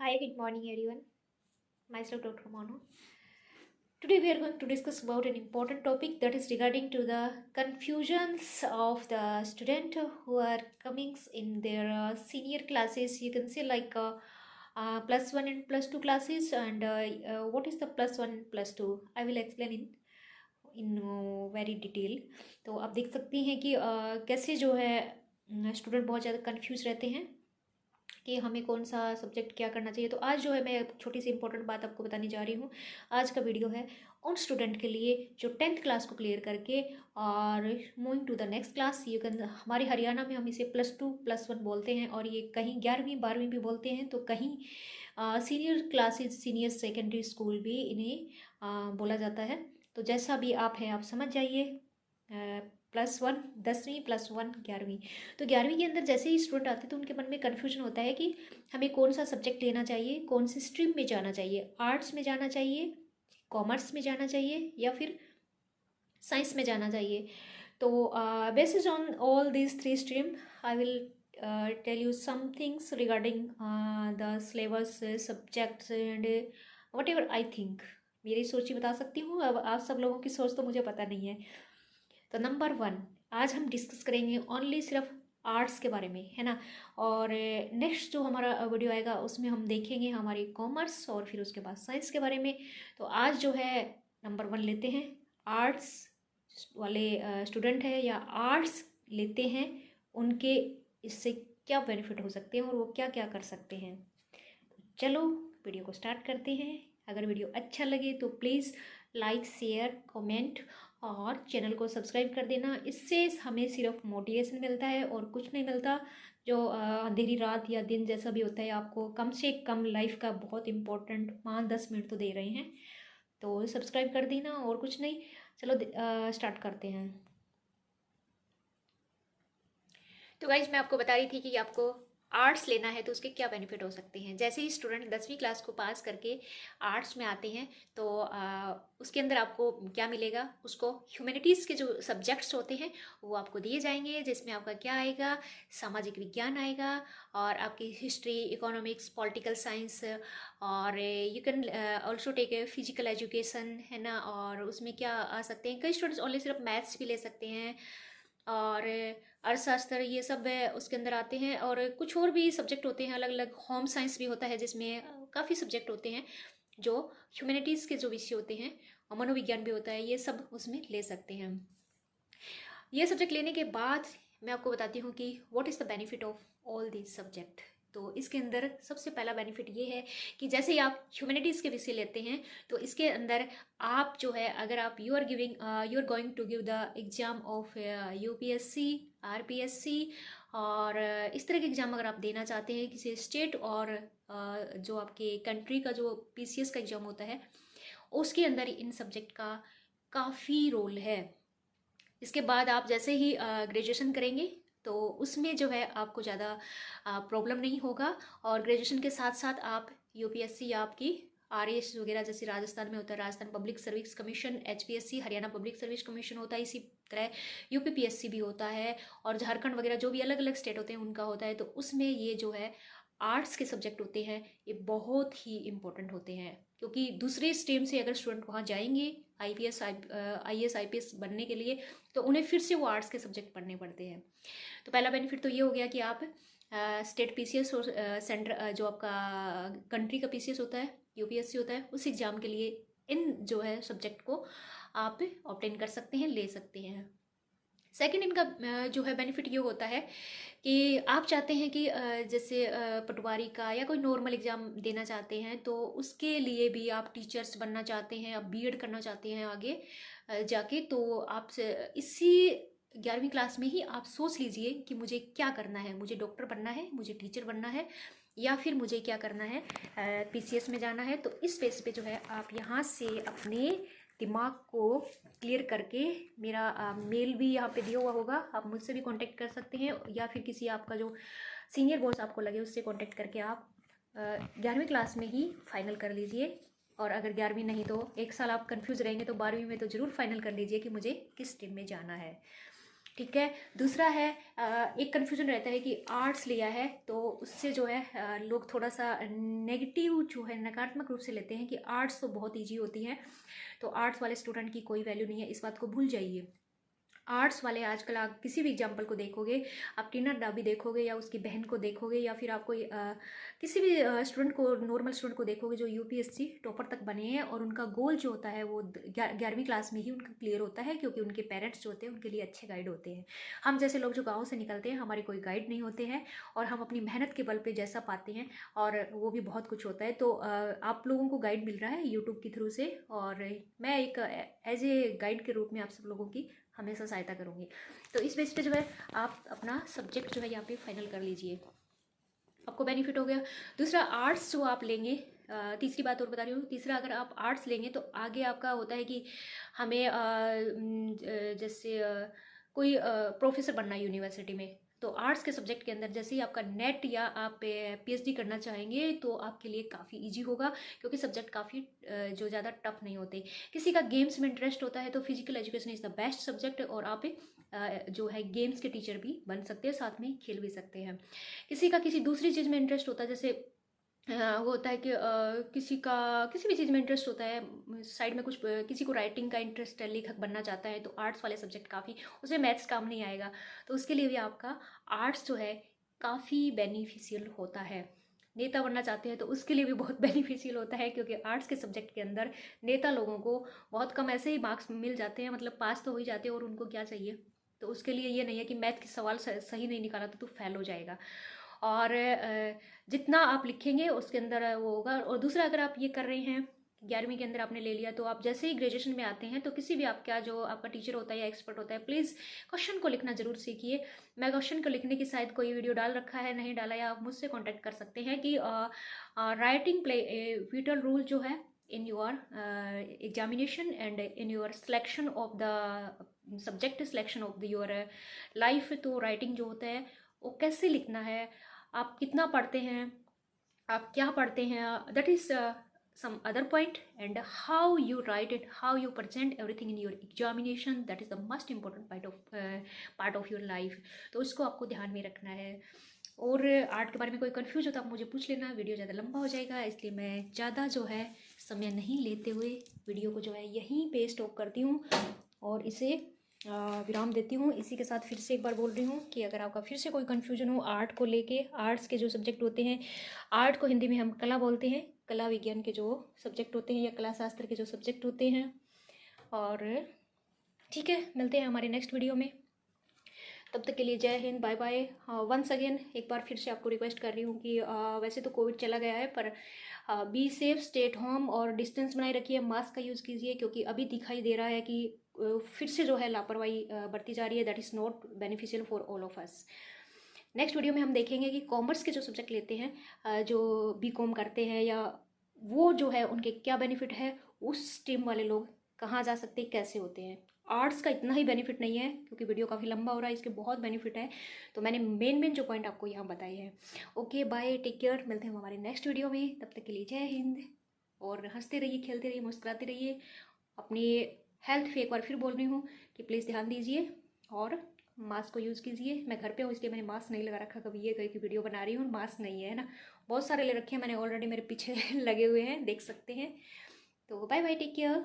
Hi, good morning everyone. Myself Dr. Manu. Today we are going to discuss about an important topic that is regarding to the confusions of the student who are coming in their senior classes. You can say like plus one and plus two classes, and what is the plus one and plus two? I will explain in very detail. तो आप देख सकती हैं कि कैसे जो है student बहुत ज़्यादा कंफ्यूज रहते हैं कि हमें कौन सा सब्जेक्ट क्या करना चाहिए। तो आज जो है मैं एक छोटी सी इंपॉर्टेंट बात आपको बताने जा रही हूँ। आज का वीडियो है उन स्टूडेंट के लिए जो 10th क्लास को क्लियर करके और moving to the next class. You can, हमारे हरियाणा में हम इसे प्लस टू प्लस वन बोलते हैं, और ये कहीं 11वीं 12वीं भी बोलते हैं, तो कहीं senior classes senior secondary school भी इन्हें बोला जाता है। तो जैसा भी आप हैं आप समझ जाइए। प्लस वन 10वीं प्लस वन 11वीं। तो 11वीं के अंदर जैसे ही स्टूडेंट आते हैं तो उनके मन में कन्फ्यूजन होता है कि हमें कौन सा सब्जेक्ट लेना चाहिए, कौन सी स्ट्रीम में जाना चाहिए, आर्ट्स में जाना चाहिए, कॉमर्स में जाना चाहिए, या फिर साइंस में जाना चाहिए। तो basis on all these three stream I will tell you some things regarding the syllabus, subjects and whatever I think. मेरी सोच ही बता सकती हूँ, अब आप सब लोगों की सोच तो मुझे पता नहीं है। तो नंबर वन, आज हम डिस्कस करेंगे ओनली सिर्फ आर्ट्स के बारे में, है ना। और नेक्स्ट जो हमारा वीडियो आएगा उसमें हम देखेंगे हमारी कॉमर्स और फिर उसके बाद साइंस के बारे में। तो आज जो है नंबर वन लेते हैं, आर्ट्स वाले स्टूडेंट है या आर्ट्स लेते हैं उनके इससे क्या बेनिफिट हो सकते हैं और वो क्या क्या कर सकते हैं। तो चलो वीडियो को स्टार्ट करते हैं। अगर वीडियो अच्छा लगे तो प्लीज़ लाइक शेयर कमेंट और चैनल को सब्सक्राइब कर देना। इससे हमें सिर्फ मोटिवेशन मिलता है और कुछ नहीं मिलता। जो अंधेरी रात या दिन जैसा भी होता है, आपको कम से कम लाइफ का बहुत इंपॉर्टेंट 5-10 मिनट तो दे रहे हैं। तो सब्सक्राइब कर देना और कुछ नहीं। चलो स्टार्ट करते हैं। तो गाइज मैं आपको बता रही थी कि आपको आर्ट्स लेना है तो उसके क्या बेनिफिट हो सकते हैं। जैसे ही स्टूडेंट 10वीं क्लास को पास करके आर्ट्स में आते हैं तो उसके अंदर आपको क्या मिलेगा, उसको ह्यूमैनिटीज़ के जो सब्जेक्ट्स होते हैं वो आपको दिए जाएंगे, जिसमें आपका क्या आएगा, सामाजिक विज्ञान आएगा और आपकी हिस्ट्री, इकोनॉमिक्स, पॉलिटिकल साइंस, और you can also take a physical education, है ना। और उसमें क्या आ सकते हैं, कई स्टूडेंट्स ओनली सिर्फ मैथ्स भी ले सकते हैं, और अर्थशास्त्र ये सब उसके अंदर आते हैं। और कुछ और भी सब्जेक्ट होते हैं अलग अलग, होम साइंस भी होता है जिसमें काफ़ी सब्जेक्ट होते हैं जो ह्यूमैनिटीज़ के जो विषय होते हैं, और मनोविज्ञान भी होता है, ये सब उसमें ले सकते हैं। ये सब्जेक्ट लेने के बाद मैं आपको बताती हूँ कि what is the benefit of all this subject. तो इसके अंदर सबसे पहला बेनिफिट ये है कि जैसे ही आप ह्यूमैनिटीज़ के विषय लेते हैं तो इसके अंदर आप जो है, अगर आप you are going to give the exam of UPSC, RPSC और इस तरह के एग्ज़ाम अगर आप देना चाहते हैं किसी स्टेट और जो आपके कंट्री का जो पीसीएस का एग्ज़ाम होता है, उसके अंदर इन सब्जेक्ट का काफ़ी रोल है। इसके बाद आप जैसे ही ग्रेजुएशन करेंगे तो उसमें जो है आपको ज़्यादा प्रॉब्लम नहीं होगा। और ग्रेजुएशन के साथ साथ आप यूपीएससी या आपकी आरएएस वगैरह, जैसे राजस्थान में होता है Rajasthan public service commission, HPSC Haryana public service commission होता है, इसी तरह यूपीपीएससी भी होता है, और झारखंड वगैरह जो भी अलग अलग स्टेट होते हैं उनका होता है। तो उसमें ये जो है आर्ट्स के सब्जेक्ट होते हैं ये बहुत ही इम्पोर्टेंट होते हैं, क्योंकि दूसरे स्ट्रीम से अगर स्टूडेंट वहाँ जाएंगे आईएएस आईपीएस बनने के लिए तो उन्हें फिर से वो आर्ट्स के सब्जेक्ट पढ़ने पड़ते हैं। तो पहला बेनिफिट तो ये हो गया कि आप स्टेट पीसीएस और सेंटर जो आपका कंट्री का पीसीएस होता है, यूपीएससी होता है, उस एग्ज़ाम के लिए इन जो है सब्जेक्ट को आप ऑब्टेन कर सकते हैं, ले सकते हैं। सेकंड इनका जो है बेनिफिट ये होता है कि आप चाहते हैं कि जैसे पटवारी का या कोई नॉर्मल एग्ज़ाम देना चाहते हैं तो उसके लिए भी आप टीचर्स बनना चाहते हैं, आप बीएड करना चाहते हैं आगे जाके, तो आप इसी 11वीं क्लास में ही आप सोच लीजिए कि मुझे क्या करना है, मुझे डॉक्टर बनना है, मुझे टीचर बनना है, या फिर मुझे क्या करना है, पीसीएस में जाना है। तो इस बेस पे जो है आप यहाँ से अपने दिमाग को क्लियर करके, मेरा मेल भी यहाँ पे दिया हुआ होगा, आप मुझसे भी कांटेक्ट कर सकते हैं, या फिर किसी आपका जो सीनियर बॉस आपको लगे उससे कांटेक्ट करके आप 11वीं क्लास में ही फाइनल कर लीजिए। और अगर 11वीं नहीं तो एक साल आप कंफ्यूज रहेंगे तो 12वीं में तो ज़रूर फाइनल कर लीजिए कि मुझे किस स्ट्रीम में जाना है। ठीक है। दूसरा है एक कन्फ्यूजन रहता है कि आर्ट्स लिया है तो उससे जो है लोग थोड़ा सा नेगेटिव जो है नकारात्मक रूप से लेते हैं कि आर्ट्स तो बहुत ईजी होती है, तो आर्ट्स वाले स्टूडेंट की कोई वैल्यू नहीं है। इस बात को भूल जाइए। आर्ट्स वाले आजकल आप किसी भी एग्जाम्पल को देखोगे, आप टीना डाबी देखोगे या उसकी बहन को देखोगे या फिर आप कोई किसी भी स्टूडेंट को, नॉर्मल स्टूडेंट को देखोगे जो यूपीएससी टॉपर तक बने हैं और उनका गोल जो होता है वो 11वीं क्लास में ही उनका क्लियर होता है, क्योंकि उनके पेरेंट्स जो होते हैं उनके लिए अच्छे गाइड होते हैं। हम जैसे लोग जो गाँव से निकलते हैं हमारे कोई गाइड नहीं होते हैं और हम अपनी मेहनत के बल पर जैसा पाते हैं, और वो भी बहुत कुछ होता है। तो आप लोगों को गाइड मिल रहा है यूट्यूब के थ्रू से, और मैं एक एज ए गाइड के रूप में आप सब लोगों की हमेशा सहायता करूँगी। तो इस बेस पे जो है आप अपना सब्जेक्ट जो है यहाँ पे फाइनल कर लीजिए, आपको बेनिफिट हो गया। दूसरा, आर्ट्स जो आप लेंगे, तीसरी बात और बता रही हूँ, तीसरा अगर आप आर्ट्स लेंगे तो आगे आपका होता है कि हमें जैसे कोई प्रोफेसर बनना है यूनिवर्सिटी में, तो आर्ट्स के सब्जेक्ट के अंदर जैसे ही आपका नेट या आप पीएचडी करना चाहेंगे तो आपके लिए काफ़ी इजी होगा, क्योंकि सब्जेक्ट काफ़ी जो ज़्यादा टफ नहीं होते। किसी का गेम्स में इंटरेस्ट होता है तो physical education is the best subject, और आप जो है गेम्स के टीचर भी बन सकते हैं, साथ में खेल भी सकते हैं। किसी का किसी दूसरी चीज़ में इंटरेस्ट होता है, जैसे वो होता है कि किसी का किसी भी चीज़ में इंटरेस्ट होता है, साइड में कुछ किसी को राइटिंग का इंटरेस्ट है, लेखक बनना चाहता है, तो आर्ट्स वाले सब्जेक्ट काफ़ी, उसमें मैथ्स काम नहीं आएगा, तो उसके लिए भी आपका आर्ट्स जो है काफ़ी बेनिफिशियल होता है। नेता बनना चाहते हैं तो उसके लिए भी बहुत बेनिफिशियल होता है, क्योंकि आर्ट्स के सब्जेक्ट के अंदर नेता लोगों को बहुत कम ऐसे ही मार्क्स मिल जाते हैं, मतलब पास तो हो ही जाते हैं, और उनको क्या चाहिए, तो उसके लिए ये नहीं है कि मैथ के सवाल सही नहीं निकाला तो तू फेल हो जाएगा, और जितना आप लिखेंगे उसके अंदर वो होगा। और दूसरा, अगर आप ये कर रहे हैं 11वीं के अंदर आपने ले लिया, तो आप जैसे ही ग्रेजुएशन में आते हैं तो किसी भी आपका जो आपका टीचर होता है या एक्सपर्ट होता है, प्लीज़ क्वेश्चन को लिखना जरूर सीखिए। मैं क्वेश्चन को लिखने की शायद कोई वीडियो डाल रखा है, नहीं डाला, या आप मुझसे कॉन्टैक्ट कर सकते हैं कि राइटिंग प्ले विटल रूल जो है in your examination and in your selection of the subject selection of the your life, तो राइटिंग जो होता है वो कैसे लिखना है, आप कितना पढ़ते हैं, आप क्या पढ़ते हैं, that is some other point, and how you write it, how you present everything in your examination, that is the most important part of your life, तो उसको आपको ध्यान में रखना है। और आर्ट के बारे में कोई कन्फ्यूज हो तो आप मुझे पूछ लेना, वीडियो ज़्यादा लंबा हो जाएगा, इसलिए मैं ज़्यादा जो है समय नहीं लेते हुए वीडियो को जो है यहीं पे स्टॉप करती हूँ और इसे विराम देती हूँ। इसी के साथ फिर से एक बार बोल रही हूँ कि अगर आपका फिर से कोई कन्फ्यूजन हो आर्ट को लेके, आर्ट्स के जो सब्जेक्ट होते हैं, आर्ट को हिंदी में हम कला बोलते हैं, कला विज्ञान के जो सब्जेक्ट होते हैं या कला शास्त्र के जो सब्जेक्ट होते हैं, और ठीक है, मिलते हैं हमारे नेक्स्ट वीडियो में। तब तक के लिए जय हिंद, बाय बाय। वंस अगेन एक बार फिर से आपको रिक्वेस्ट कर रही हूँ कि वैसे तो कोविड चला गया है, पर be safe, stay at home और डिस्टेंस बनाए रखिए, मास्क का यूज़ कीजिए, क्योंकि अभी दिखाई दे रहा है कि फिर से जो है लापरवाही बढ़ती जा रही है, that is not beneficial for all of us. Next video में हम देखेंगे कि कॉमर्स के जो सब्जेक्ट लेते हैं, जो बीकॉम करते हैं, या वो जो है उनके क्या बेनिफिट है, उस स्ट्रीम वाले लोग कहाँ जा सकते हैं, कैसे होते हैं। आर्ट्स का इतना ही बेनिफिट नहीं है, क्योंकि वीडियो काफ़ी लंबा हो रहा है, इसके बहुत बेनिफिट है, तो मैंने मेन जो पॉइंट आपको यहाँ बताए हैं। ओके बाय, टेक केयर, मिलते हैं हमारे नेक्स्ट वीडियो में, तब तक के लिए जय हिंद, और हंसते रहिए, खेलते रहिए, मुस्कुराते रहिए। अपनी हेल्थ पे एक बार फिर बोल रही हूँ कि प्लीज़ ध्यान दीजिए और मास्क को यूज़ कीजिए। मैं घर पे हूँ इसलिए मैंने मास्क नहीं लगा रखा, कभी ये कहीं की वीडियो बना रही हूँ मास्क नहीं है ना, बहुत सारे ले रखे हैं मैंने ऑलरेडी, मेरे पीछे लगे हुए हैं, देख सकते हैं। तो बाय बाय, टेक केयर।